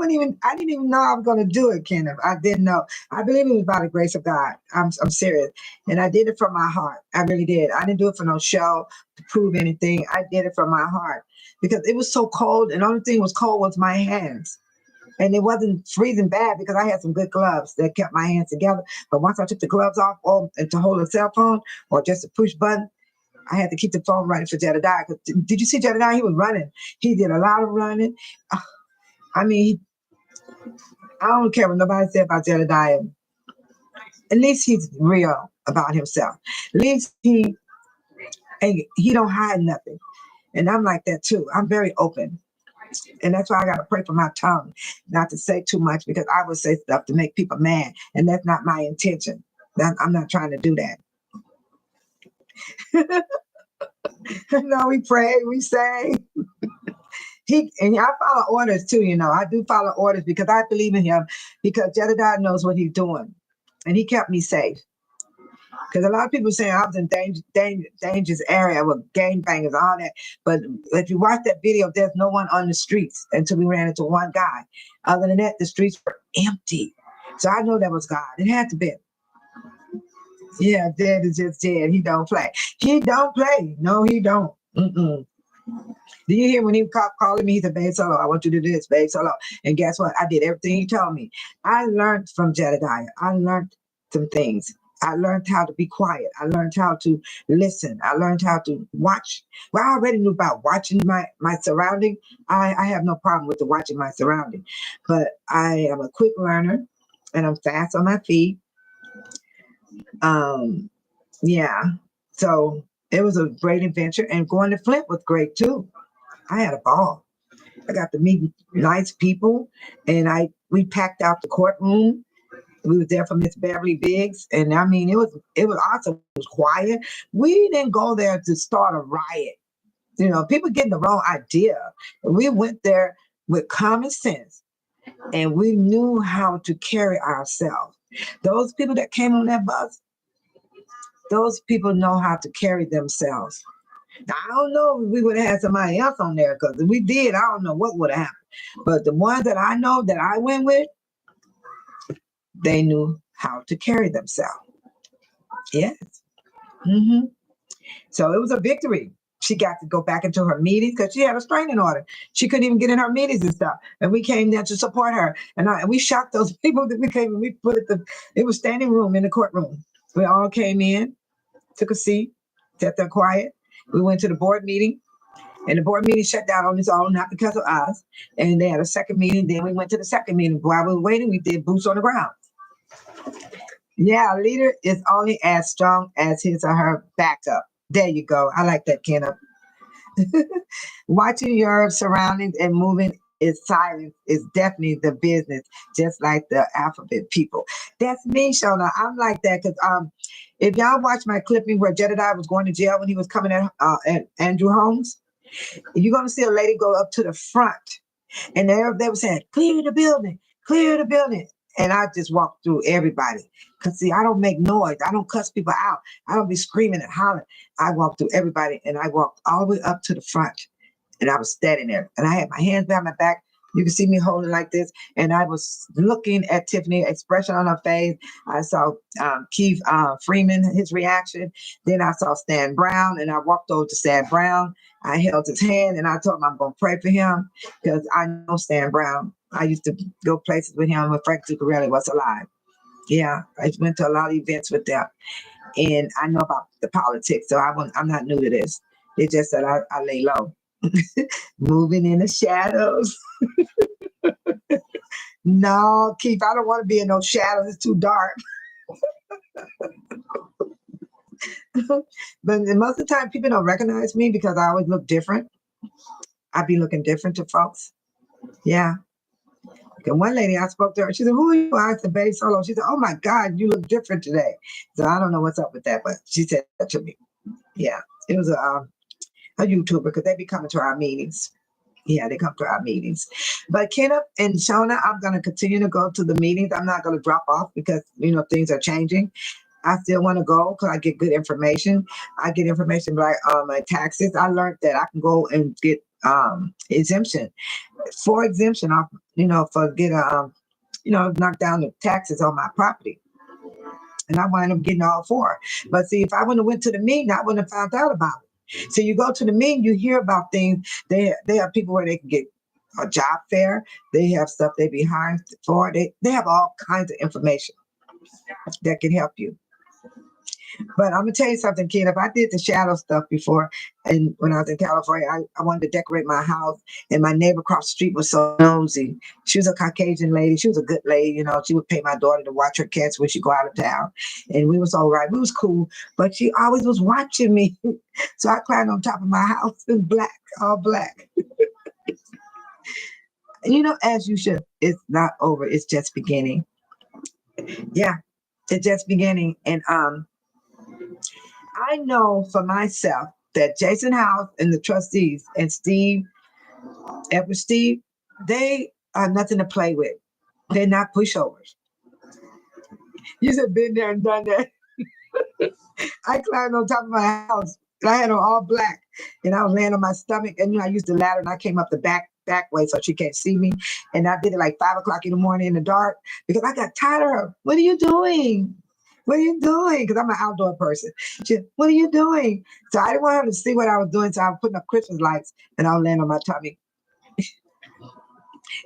[SPEAKER 1] didn't even know I was gonna do it, Kenneth. I didn't know. I believe it was by the grace of God. I'm serious. And I did it from my heart. I really did. I didn't do it for no show to prove anything. I did it from my heart because it was so cold, and the only thing was cold was my hands. And it wasn't freezing bad because I had some good gloves that kept my hands together. But once I took the gloves off and to hold a cell phone or just a push button, I had to keep the phone running for Jedediah. Did you see Jedediah? He was running. He did a lot of running. I mean, I don't care what nobody said about Jedediah. At least he's real about himself. At least he don't hide nothing. And I'm like that too. I'm very open. And that's why I got to pray for my tongue, not to say too much, because I would say stuff to make people mad. And that's not my intention. I'm not trying to do that. No, we pray, we say. And I follow orders too, you know. I do follow orders because I believe in him, because Jedediah knows what he's doing. And he kept me safe. Because a lot of people saying I was in dangerous area with gangbangers, all that. But if you watch that video, there's no one on the streets until we ran into one guy. Other than that, the streets were empty. So I know that was God. It had to be. Yeah, dead is just dead. He don't play. He don't play. No, he don't. Mm-mm. Do you hear when he calling me? He said, babe, solo, I want you to do this, babe, solo. And guess what? I did everything he told me. I learned from Jedediah. I learned some things. I learned how to be quiet. I learned how to listen. I learned how to watch. Well, I already knew about watching my surrounding. I have no problem with the watching my surrounding. But I am a quick learner, and I'm fast on my feet. Yeah. So it was a great adventure. And going to Flint was great, too. I had a ball. I got to meet nice people, and we packed out the courtroom. We was there for Miss Beverly Biggs, and I mean, it was awesome. It was quiet. We didn't go there to start a riot. You know, people getting the wrong idea. We went there with common sense, and we knew how to carry ourselves. Those people that came on that bus, those people know how to carry themselves. Now, I don't know if we would have had somebody else on there, because if we did, I don't know what would have happened. But the ones that I know that I went with, they knew how to carry themselves. Yes. Mm-hmm. So it was a victory. She got to go back into her meetings because she had a restraining order. She couldn't even get in her meetings and stuff. And we came there to support her. And we shocked those people that we came and we put it was standing room in the courtroom. We all came in, took a seat, sat there quiet. We went to the board meeting. And the board meeting shut down on its own, not because of us. And they had a second meeting. Then we went to the second meeting. While we were waiting, we did boots on the ground. Yeah, a leader is only as strong as his or her backup. There you go. I like that, Kenneth. Watching your surroundings and moving is silence is definitely the business, just like the alphabet people. That's me, Shona. I'm like that because if y'all watch my clipping where Jedediah was going to jail when he was coming at Andrew Holmes, you're going to see a lady go up to the front, and they were saying, clear the building, clear the building. And I just walked through everybody. Because, see, I don't make noise. I don't cuss people out. I don't be screaming and hollering. I walked through everybody, and I walked all the way up to the front. And I was standing there. And I had my hands behind my back. You can see me holding like this. And I was looking at Tiffany, expression on her face. I saw Keith Freeman, his reaction. Then I saw Stan Brown, and I walked over to Stan Brown. I held his hand, and I told him I'm going to pray for him because I know Stan Brown. I used to go places with him when Frank Zuccarelli was alive. Yeah, I went to a lot of events with them, and I know about the politics, so I'm not new to this. It's just that I lay low, moving in the shadows. No, Keith, I don't want to be in those shadows. It's too dark. But most of the time, people don't recognize me because I always look different. I be looking different to folks. Yeah. And one lady, I spoke to her. She said, "Who are you?" I said, "Betty Solo." She said, "Oh my God, you look different today." So I don't know what's up with that, but she said that to me. Yeah, it was a YouTuber because they be coming to our meetings. Yeah, they come to our meetings. But Kenneth and Shona, I'm going to continue to go to the meetings. I'm not going to drop off because, things are changing. I still want to go because I get good information. I get information like my taxes. I learned that I can go and get exemption for exemption off, for get knock down the taxes on my property. And I wind up getting all four. But see, if I wouldn't have went to the meeting, I wouldn't have found out about it. So you go to the meeting, you hear about things. They have people where they can get a job fair. They have stuff they be hiring for. They have all kinds of information that can help you. But I'm gonna tell you something, kid. If I did the shadow stuff before, and when I was in California, I wanted to decorate my house, and my neighbor across the street was so nosy. She was a Caucasian lady. She was a good lady, She would pay my daughter to watch her cats when she go out of town, and we was all right. We was cool, but she always was watching me. So I climbed on top of my house in black, all black. As you should. It's not over. It's just beginning. Yeah, it's just beginning, and I know for myself that Jason House and the trustees and Edward Steve, they are nothing to play with. They're not pushovers. You should have been there and done that. I climbed on top of my house and I had on all black and I was laying on my stomach and I used the ladder and I came up the back way so she can't see me. And I did it like 5 o'clock in the morning in the dark because I got tired of her. What are you doing? What are you doing? Because I'm an outdoor person. She said, what are you doing? So I didn't want her to see what I was doing. So I was putting up Christmas lights and I was laying on my tummy.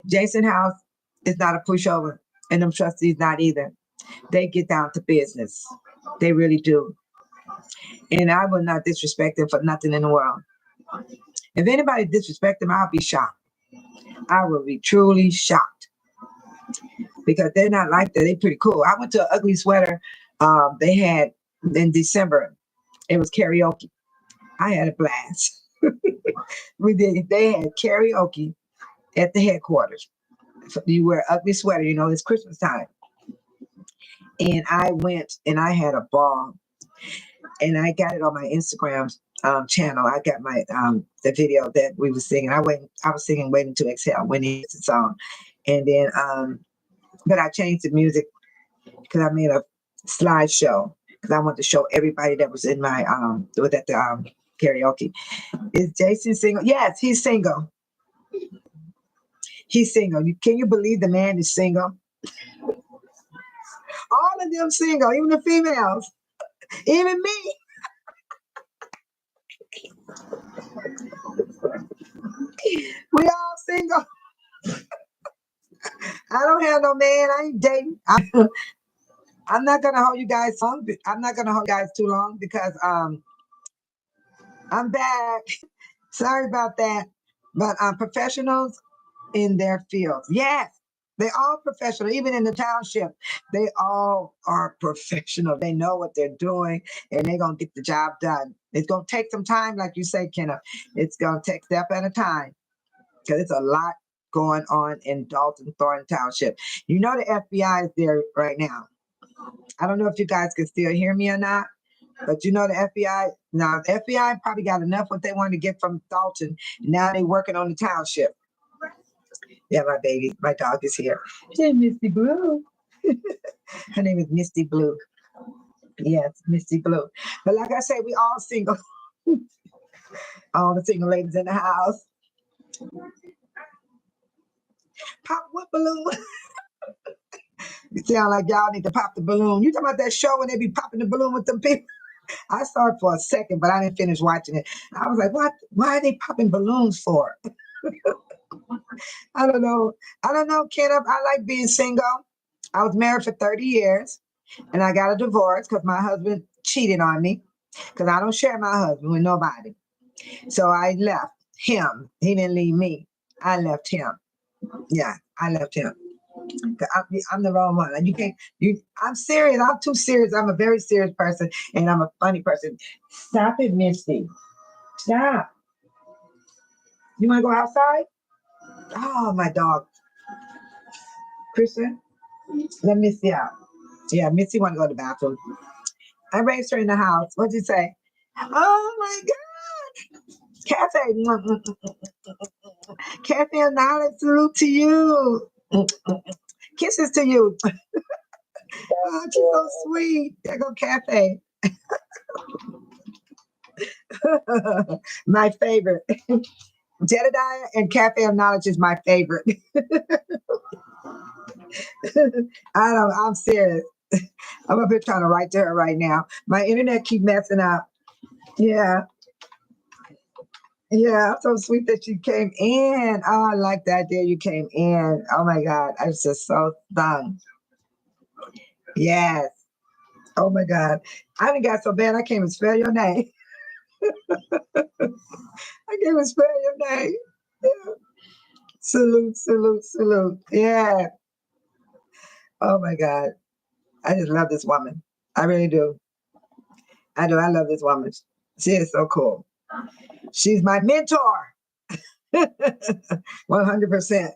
[SPEAKER 1] Jason House is not a pushover and them trustees not either. They get down to business. They really do. And I will not disrespect them for nothing in the world. If anybody disrespect them, I'll be shocked. I will be truly shocked because they're not like that. They're pretty cool. I went to an ugly sweater they had in December. It was karaoke. I had a blast. We did. They had karaoke at the headquarters. You wear ugly sweater, it's Christmas time. And I went and I had a ball. And I got it on my Instagram channel. I got my the video that we were singing. I was singing "Waiting to Exhale" when it's the song, and then but I changed the music because I made a slideshow because I wanted to show everybody that was in my was at the karaoke. Is Jason single? Yes, he's single. He's single. Can you believe the man is single? All of them single, even the females, even me. We all single. I don't have no man. I ain't dating. I'm not gonna hold you guys long. I'm not gonna hold you guys too long because I'm back. Sorry about that. But professionals in their fields. Yes, they all professional. Even in the township, they all are professional. They know what they're doing and they're gonna get the job done. It's gonna take some time, like you say, Kenneth. It's gonna take step at a time because it's a lot going on in Dolton, Thornton Township. The FBI is there right now. I don't know if you guys can still hear me or not, but the FBI, now the FBI probably got enough what they wanted to get from Dolton. Now they're working on the township. Yeah, my dog is here. Hey, Misty Blue. Her name is Misty Blue. Yes, Misty Blue. But like I say, we all single. All the single ladies in the house. Pop what balloon? You sound like y'all need to pop the balloon. You talking about that show when they be popping the balloon with them people? I saw it for a second, but I didn't finish watching it. I was like, what? Why are they popping balloons for? I don't know. I don't know, Kenneth. I like being single. I was married for 30 years and I got a divorce because my husband cheated on me because I don't share my husband with nobody. So I left him. He didn't leave me. I left him. Yeah, I left him. 'Cause I'm the wrong one. And you can't, I'm serious. I'm too serious. I'm a very serious person and I'm a funny person. Stop it, Misty. Stop. You want to go outside? Oh, my dog. Christian, let Missy out. Yeah, Missy want to go to the bathroom. I raised her in the house. What'd you say? Oh my God. Cafe. Cafe and knowledge. Salute to you. Kisses to you. Oh, she's so sweet. There go Cafe. My favorite. Jedediah and Cafe of Knowledge is my favorite. I'm serious. I'm up here trying to write to her right now. My internet keep messing up. Yeah. Yeah, so sweet that you came in. Oh, I like that idea you came in. Oh my God, I was just so stung. Yes. Oh my God. I done got so bad I can't even spell your name. I can't even spell your name. Yeah. Salute, salute, salute. Yeah. Oh my God. I just love this woman. I really do. I do. I love this woman. She is so cool. She's my mentor. 100%.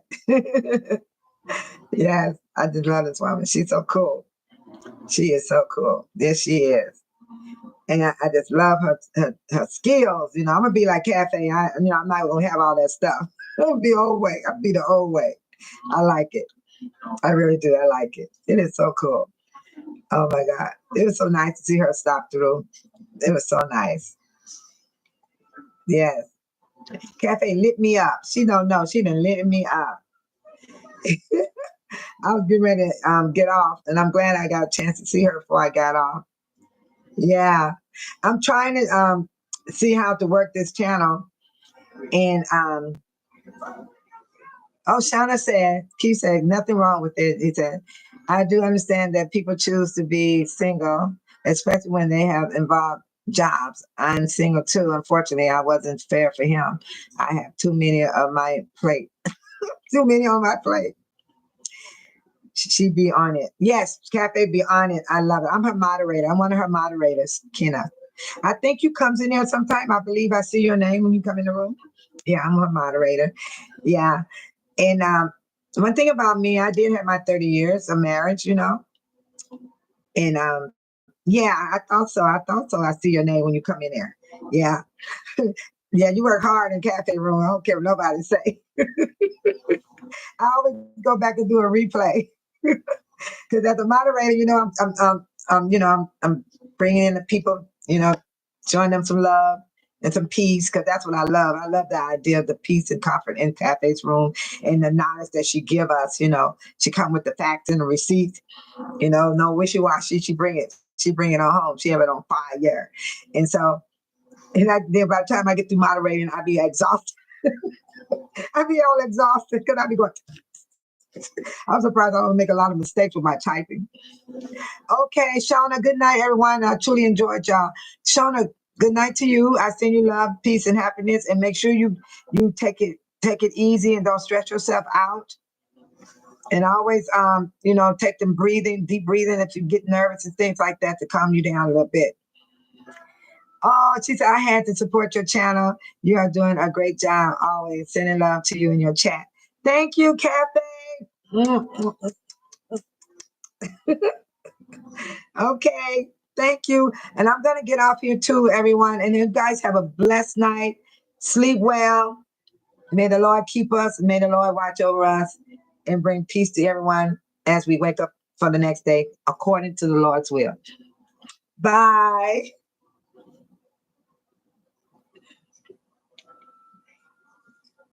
[SPEAKER 1] Yes, I just love this woman. She's so cool. She is so cool. Yes, she is. And I just love her skills. You know, I'm gonna be like Cafe. I'm not gonna have all that stuff. I'll be old way. I'll be the old way. I like it. I really do. I like it. It is so cool. Oh my God. It was so nice to see her stop through. It was so nice. Yes. Cafe lit me up. She don't know. She done lit me up. I was getting ready to get off, and I'm glad I got a chance to see her before I got off. Yeah. I'm trying to see how to work this channel. And Shauna said, Keith said, nothing wrong with it. He said, I do understand that people choose to be single, especially when they have involved jobs. I'm single too. Unfortunately, I wasn't fair for him. I have too many on my plate. Too many on my plate. She be on it. Yes, Cafe be on it. I love it. I'm her moderator. I'm one of her moderators, Kenna. I think you comes in there sometime. I believe I see your name when you come in the room. Yeah, I'm her moderator. Yeah. And one thing about me, I did have my 30 years of marriage, you know. And yeah, I thought so. I thought so. I see your name when you come in there. Yeah. Yeah, you work hard in Cafe room. I don't care what nobody say. I always go back and do a replay. Because as a moderator, you know, I'm bringing in the people, you know, showing them some love and some peace, because that's what I love. I love the idea of the peace and comfort in Cafe's room and the knowledge that she give us. You know, she come with the facts and the receipts. You know, no wishy washy. She bring it. She bring it on home. She have it on fire. And so, then by the time I get through moderating, I be exhausted. I be all exhausted because I be going. I'm surprised I don't make a lot of mistakes with my typing. Okay, Shauna, good night, everyone. I truly enjoyed y'all. Shauna, good night to you. I send you love, peace, and happiness. And make sure you take it easy and don't stress yourself out. And always take them deep breathing if you get nervous and things like that to calm you down a little bit. Oh, she said, I had to support your channel. You are doing a great job. Always sending love to you in your chat. Thank you, Cafe. Okay, thank you. And I'm going to get off here too, everyone. And you guys have a blessed night. Sleep well. May the Lord keep us. May the Lord watch over us and bring peace to everyone as we wake up for the next day, according to the Lord's will. Bye.